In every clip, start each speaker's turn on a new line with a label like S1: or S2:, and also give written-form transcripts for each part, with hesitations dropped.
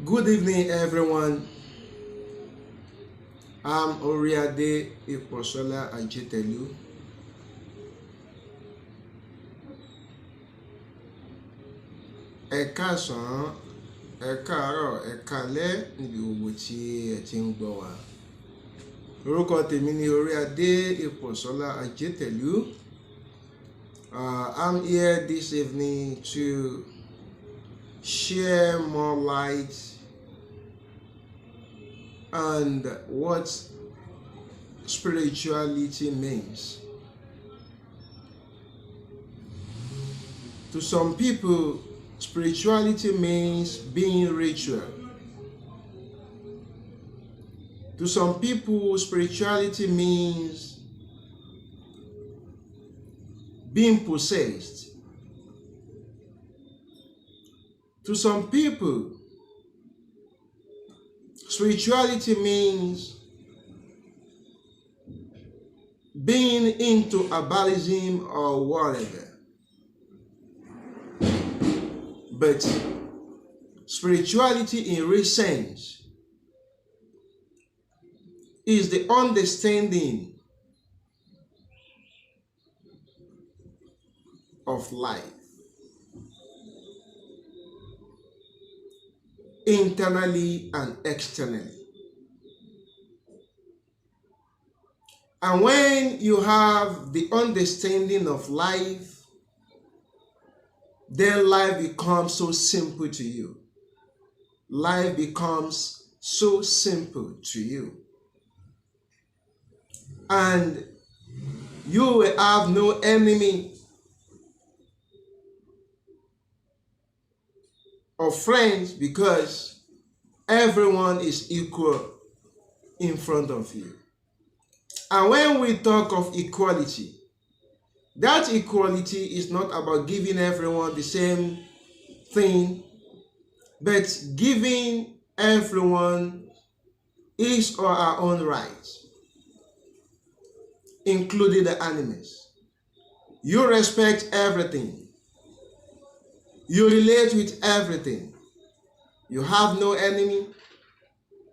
S1: Good evening, everyone. I'm Oriade Iposola Ajitelu. Ẹ káàsán, ẹ káàárọ̀, ẹ káalẹ́ níbi gbogbo tí ẹ ti ń gbọ́ wa. Orúkọ tèmi ni Oriade Iposola Ajitelu. I'm here this evening to share more light on what spirituality means. To some people, spirituality means being ritual. To some people, spirituality means being possessed. To some people, spirituality means being into herbalism or whatever. But spirituality in real sense is the understanding of life, internally and externally. And when you have the understanding of life, then life becomes so simple to you. Life becomes so simple to you. And you will have no enemy or friends because everyone is equal in front of you. And when we talk of equality, that equality is not about giving everyone the same thing, but giving everyone his or her own rights, including the animals. You respect everything. You relate with everything. You have no enemy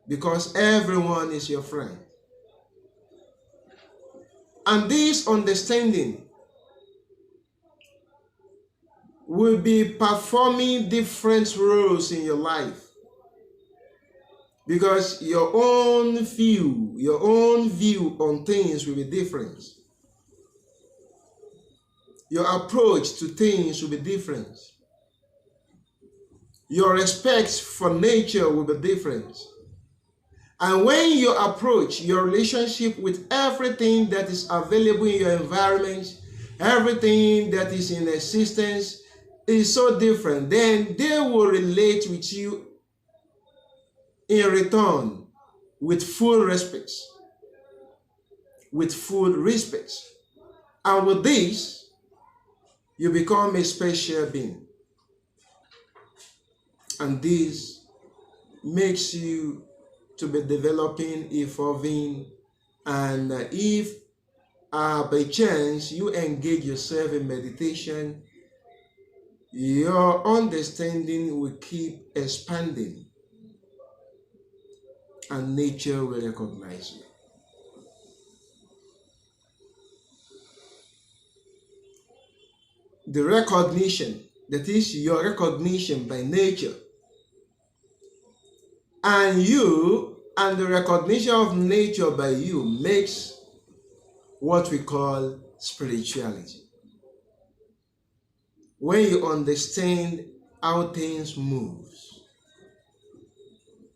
S1: because everyone is your friend. And this understanding will be performing different roles in your life because your own view on things will be different. Your approach to things will be different. Your respect for nature will be different. And when you approach your relationship with everything that is available in your environment, everything that is in existence is so different, then they will relate with you in return with full respect. With full respect. And with this, you become a special being. And this makes you to be developing, evolving, and if by chance you engage yourself in meditation, your understanding will keep expanding and nature will recognize you. The recognition, that is your recognition by nature, and the recognition of nature by you makes what we call spirituality. When you understand how things move,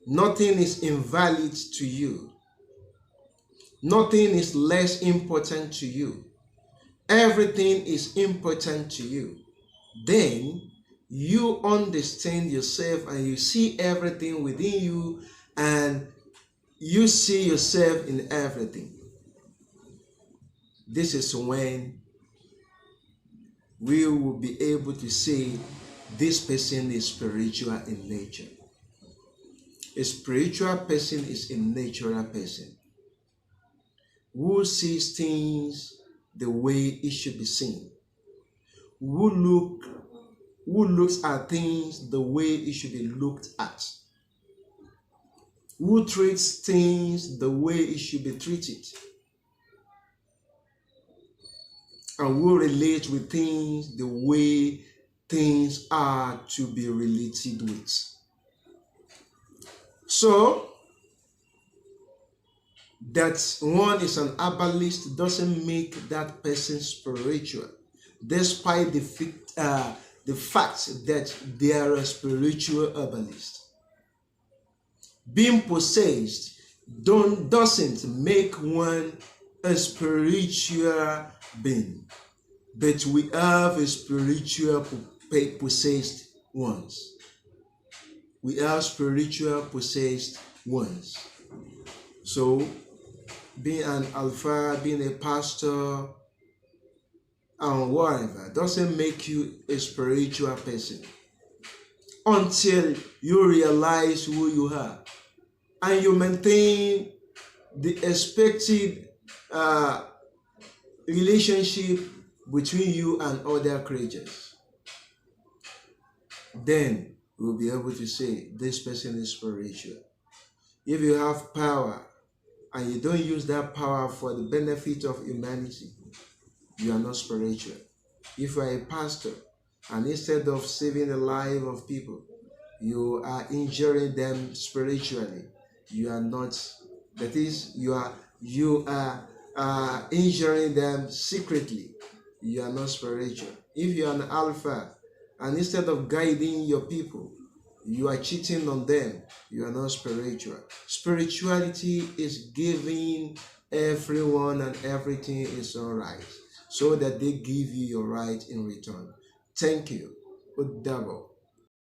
S1: nothing is invalid to you. Nothing is less important to you. Everything is important to you. Then you understand yourself and you see everything within you and you see yourself in everything. This is when we will be able to say this person is spiritual in nature. A spiritual person is a natural person who sees things the way it should be seen, who looks at things the way it should be looked at. who treats things the way it should be treated, and who relate with things the way things are to be related with. So, that one is an herbalist doesn't make that person spiritual, despite the fact that they are a spiritual herbalist. Being possessed doesn't make one a spiritual being, but we have a spiritual possessed ones. We have spiritual possessed ones. So, being an alpha, being a pastor, and whatever doesn't make you a spiritual person until you realize who you are and you maintain the expected relationship between you and other creatures. Then you'll be able to say this person is spiritual. If you have power and you don't use that power for the benefit of humanity, you are not spiritual. If you are a pastor and instead of saving the life of people, you are injuring them spiritually, you are not. That is, you are injuring them secretly. You are not spiritual. If you are an alpha and instead of guiding your people, you are cheating on them, you are not spiritual. Spirituality is giving everyone and everything is all right, so that they give you your right in return. Thank you. Udabo.